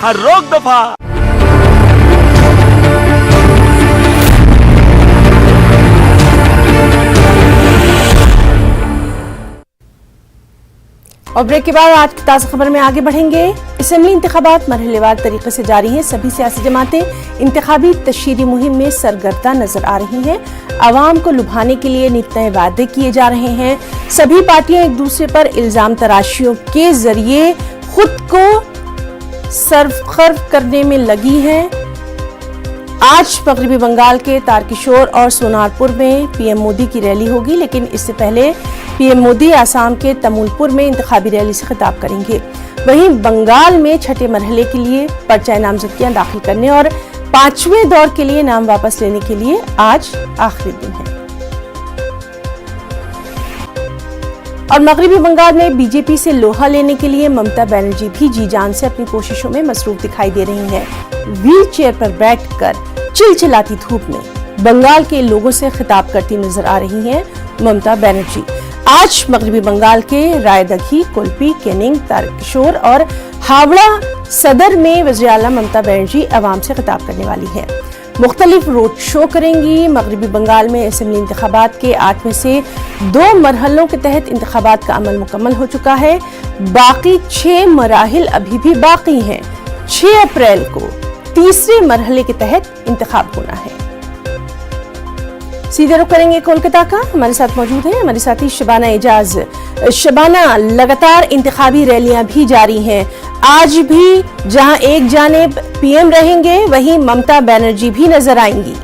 हर रोक दफा। और ब्रेक के बाद आज की ताज़ा खबर में आगे बढ़ेंगे। असेंबली इंतखाबात मरहलेवार तरीके से जारी हैं। सभी सियासी जमातें इंतखाबी तशहीरी मुहिम में सरगर्दा नजर आ रही हैं। आवाम को लुभाने के लिए नित नए वादे किए जा रहे हैं। सभी पार्टियां एक दूसरे पर इल्जाम तराशियों के जरिए खुद को सर्वखर्व करने में लगी हैं। आज मगरबी बंगाल के तारकिशोर और सोनारपुर में पीएम मोदी की रैली होगी, लेकिन इससे पहले पीएम मोदी आसाम के तमुलपुर में इंतखाबी रैली से खिताब करेंगे। वहीं बंगाल में छठे मरहले के लिए पर्चा नामजदगियां दाखिल करने और 5वें दौर के लिए नाम वापस लेने के लिए आज आखिरी दिन है। और मगरबी बंगाल में बीजेपी से लोहा लेने के लिए ममता बनर्जी भी जी जान से अपनी कोशिशों में मसरूफ दिखाई दे रही हैं। व्हील चेयर पर बैठकर चिलचिलाती धूप में बंगाल के लोगों से खिताब करती नजर आ रही हैं ममता बनर्जी। आज मगरबी बंगाल के रायदगी, कुल्पी, केनिंग, तारकिशोर और हावड़ा सदर में वज़ीर आला ममता बनर्जी अवाम से खिताब करने वाली हैं। मुख्तलिफ रोड शो करेंगी। मगरबी बंगाल में असेंबली इंतखाबात के 8 में से 2 मरहलों के तहत इंतखाबात का अमल मुकम्मल हो चुका है। बाकी 6 मराहिल अभी भी बाकी हैं। 6 अप्रैल को तीसरे मरहले के तहत इंतखाब होना है। सीधे रुख करेंगे कोलकाता का। हमारे साथ मौजूद हैं हमारी साथी शबाना एजाज। शबाना, लगातार इंतखाबी रैलियां भी जारी हैं। आज भी जहां एक जानिब पीएम रहेंगे, वहीं ममता बनर्जी भी नजर आएंगी।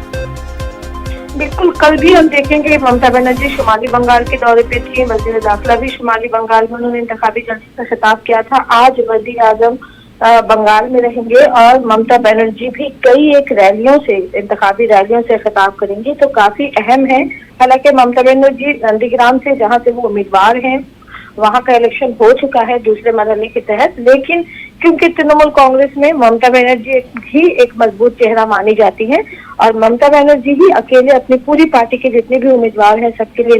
बिल्कुल, कल भी हम देखेंगे ममता बनर्जी शुमाली बंगाल के दौरे पे थी। वजीर दाखिला भी शुमाली बंगाल में उन्होंने इंतखाबी जलसे से खिताब किया था। आज वजीर आजम बंगाल में रहेंगे और ममता बनर्जी भी कई एक रैलियों से, इंतखाबी रैलियों से खिताब करेंगी, तो काफी अहम है। हालांकि ममता बनर्जी नंदीग्राम से, जहां से वो उम्मीदवार हैं, वहां का इलेक्शन हो चुका है दूसरे मरहले के तहत, लेकिन क्योंकि तृणमूल कांग्रेस में ममता बनर्जी ही एक मजबूत चेहरा मानी जाती है और ममता बनर्जी ही अकेले अपनी पूरी पार्टी के जितने भी उम्मीदवार हैं सबके लिए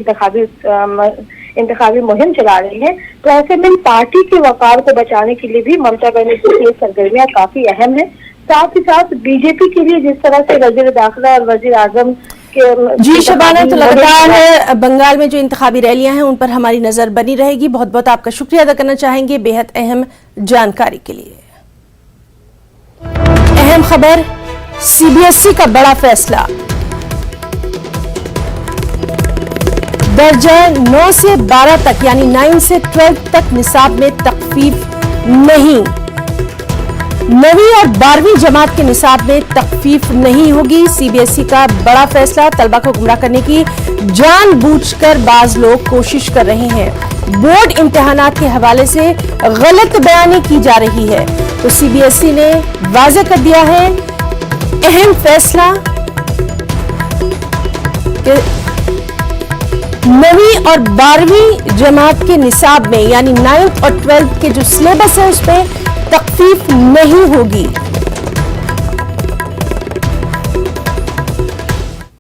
इंतखाबी मुहिम चला रही है, तो ऐसे में पार्टी के वकार को बचाने के लिए भी ममता बनर्जी की सरगर्मियां काफी अहम है। साथ ही साथ बीजेपी के लिए जिस तरह से वजीर दाखिला और वजीर आजम जी शबाना, तो लगातार है बंगाल में जो इंतखाबी रैलियां हैं उन पर हमारी नजर बनी रहेगी। बहुत बहुत आपका शुक्रिया अदा करना चाहेंगे बेहद अहम जानकारी के लिए। अहम खबर, सीबीएसई का बड़ा फैसला। दर्जा 9 से 12 तक यानी 9 से 12 तक निसाब में तखफीफ नहीं। 9वीं और 12वीं जमात के निसाब में तखफीफ नहीं होगी। सीबीएसई का बड़ा फैसला। तलबा को गुमराह करने की जानबूझकर बाज लोग कोशिश कर रहे हैं। बोर्ड इम्तिहानात के हवाले से गलत बयानी की जा रही है, तो सीबीएसई ने वाज़ेह कर दिया है अहम फैसला कि 9वीं और 12वीं जमात के निसाब में यानी 9th और 12th के जो सिलेबस है उसमें तखफीफ नहीं होगी।